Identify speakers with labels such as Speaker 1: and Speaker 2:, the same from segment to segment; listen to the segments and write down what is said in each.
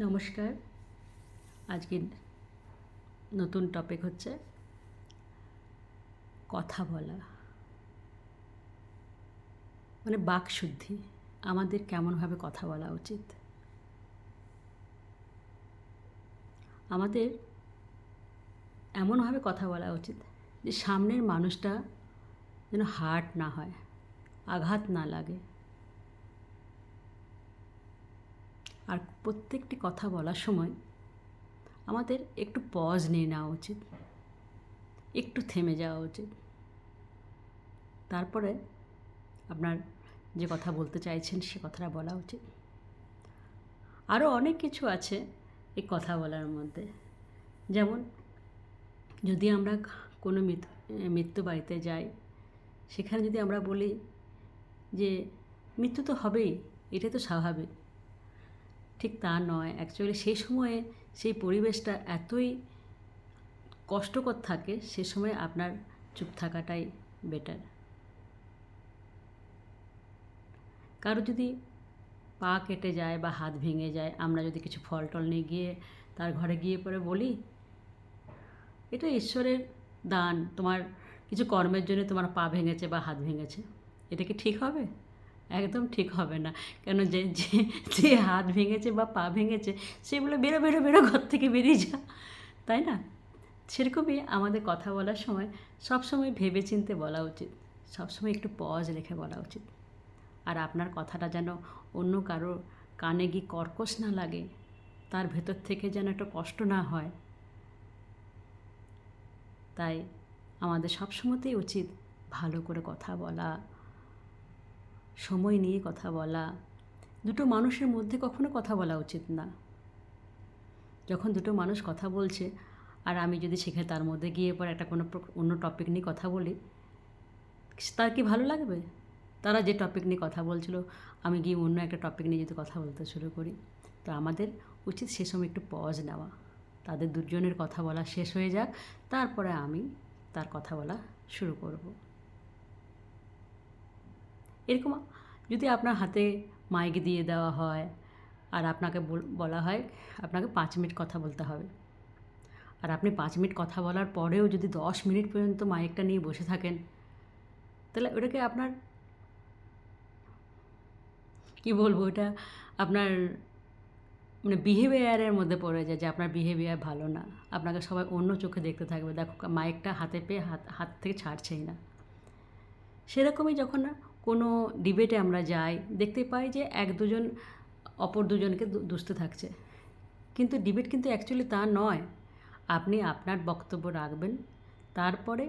Speaker 1: নমস্কার। আজকের নতুন টপিক হচ্ছে কথা বলা, মানে বাকশুদ্ধি। আমাদের কেমনভাবে কথা বলা উচিত। আমাদের এমনভাবে কথা বলা উচিত যে সামনের মানুষটা যেন হার্ট না হয়, আঘাত না লাগে। আর প্রত্যেকটি কথা বলার সময় আমাদের একটু পজ নিয়ে নেওয়া উচিত, একটু থেমে যাওয়া উচিত। তারপরে আপনার যে কথা বলতে চাইছেন সে কথাটা বলা উচিত। আরও অনেক কিছু আছে এই কথা বলার মধ্যে। যেমন যদি আমরা কোনো মৃত্যু বাড়িতে যাই, সেখানে যদি আমরা বলি যে মৃত্যু তো হবেই, এটা তো স্বাভাবিক, ঠিক তা নয়। অ্যাকচুয়ালি সেই সময়ে সেই পরিবেশটা এতই কষ্টকর থাকে, সে সময় আপনার চুপ থাকাটাই বেটার। কারো যদি পা কেটে যায় বা হাত ভেঙে যায়, আমরা যদি কিছু ফল টল নিয়ে গিয়ে তার ঘরে গিয়ে পরে বলি এটা ঈশ্বরের দান, তোমার কিছু কর্মের জন্য তোমার পা ভেঙেছে বা হাত ভেঙেছে, এটা কি ঠিক হবে? একদম ঠিক হবে না। কেন যে যে যে হাত ভেঙেছে বা পা ভেঙেছে সেগুলো বেরো বেরো বেরো ঘর থেকে বেরিয়ে যা, তাই না? সেরকমই আমাদের কথা বলার সময় সবসময় ভেবেচিন্তে বলা উচিত, সবসময় একটু পজ রেখে বলা উচিত। আর আপনার কথাটা যেন অন্য কারো কানে গিয়ে কর্কশ না লাগে, তার ভেতর থেকে যেন একটা কষ্ট না হয়। তাই আমাদের সবসময়তেই উচিত ভালো করে কথা বলা, সময় নিয়ে কথা বলা। দুটো মানুষের মধ্যে কখনো কথা বলা উচিত না। যখন দুটো মানুষ কথা বলছে আর আমি যদি সেখানে তার মধ্যে গিয়ে পরে একটা কোনো অন্য টপিক নিয়ে কথা বলি, তার কি ভালো লাগবে? তারা যে টপিক নিয়ে কথা বলছিল, আমি গিয়ে অন্য একটা টপিক নিয়ে যদি কথা বলতে শুরু করি, তো আমাদের উচিত সে সময় একটু পজ নেওয়া। তাদের দুজনের কথা বলা শেষ হয়ে যাক, তারপরে আমি তার কথা বলা শুরু করব। এরকম যদি আপনার হাতে মাইক দিয়ে দেওয়া হয় আর আপনাকে বলা হয় আপনাকে 5 মিনিট কথা বলতে হবে, আর আপনি 5 মিনিট কথা বলার পরেও যদি 10 মিনিট পর্যন্ত মাইকটা নিয়ে বসে থাকেন, তাহলে ওটাকে আপনার কী বলবো, ওটা আপনার মানে বিহেভিয়ারের মধ্যে পড়ে যায় যে আপনার বিহেভিয়ার ভালো না। আপনাকে সবাই অন্য চোখে দেখতে থাকবে, দেখো মাইকটা হাতে পেয়ে হাত থেকে ছাড়ছেই না। সেরকমই যখন কোনো ডিবেটে আমরা যাই, দেখতে পাই যে এক দুজন অপর দুজনকে দুষতে থাকছে, কিন্তু ডিবেট কিন্তু অ্যাকচুয়ালি তা নয়। আপনি আপনার বক্তব্য রাখবেন, তারপরে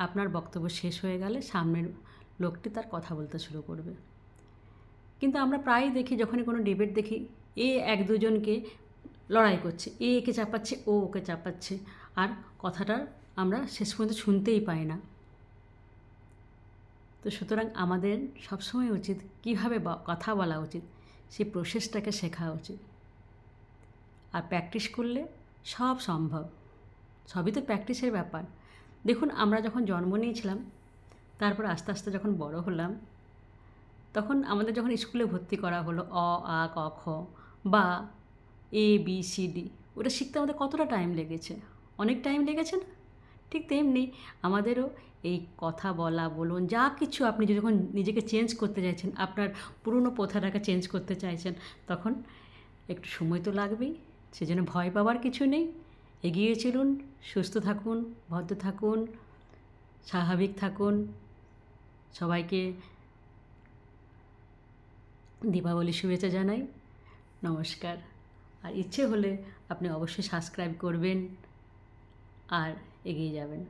Speaker 1: আপনার বক্তব্য শেষ হয়ে গেলে সামনের লোকটি তার কথা বলতে শুরু করবে। কিন্তু আমরা প্রায়ই দেখি, যখনই কোনো ডিবেট দেখি, এক দুজনকে লড়াই করছে, একে চাপাচ্ছে, ও ওকে চাপাচ্ছে, আর কথাটা আমরা শেষ পর্যন্ত শুনতেই পাই না। তো সুতরাং আমাদের সবসময় উচিত কীভাবে কথা বলা উচিত সেই প্রসেসটাকে শেখা উচিত। আর প্র্যাকটিস করলে সব সম্ভব। সবই তো প্র্যাকটিসের ব্যাপার। দেখুন, আমরা যখন জন্ম নিয়েছিলাম, তারপর আস্তে আস্তে যখন বড় হলাম, তখন আমাদের যখন স্কুলে ভর্তি করা হলো অ আ ক খ বা ABCD, ওটা শিখতে আমাদের কতটা টাইম লেগেছে? অনেক টাইম লেগেছে না? ঠিক তেমনি আমাদেরও এই কথা বলা বলুন, যা কিছু আপনি যখন নিজেকে চেঞ্জ করতে চাইছেন, আপনার পুরনো প্রথাটাকে চেঞ্জ করতে চাইছেন, তখন একটু সময় তো লাগবেই। সেজন্য ভয় পাওয়ার কিছু নেই। এগিয়ে চলুন, সুস্থ থাকুন, ভদ্র থাকুন, স্বাভাবিক থাকুন। সবাইকে দীপাবলির শুভেচ্ছা জানাই। নমস্কার। আর ইচ্ছে হলে আপনি অবশ্যই সাবস্ক্রাইব করবেন আর এগিয়ে যাবেন।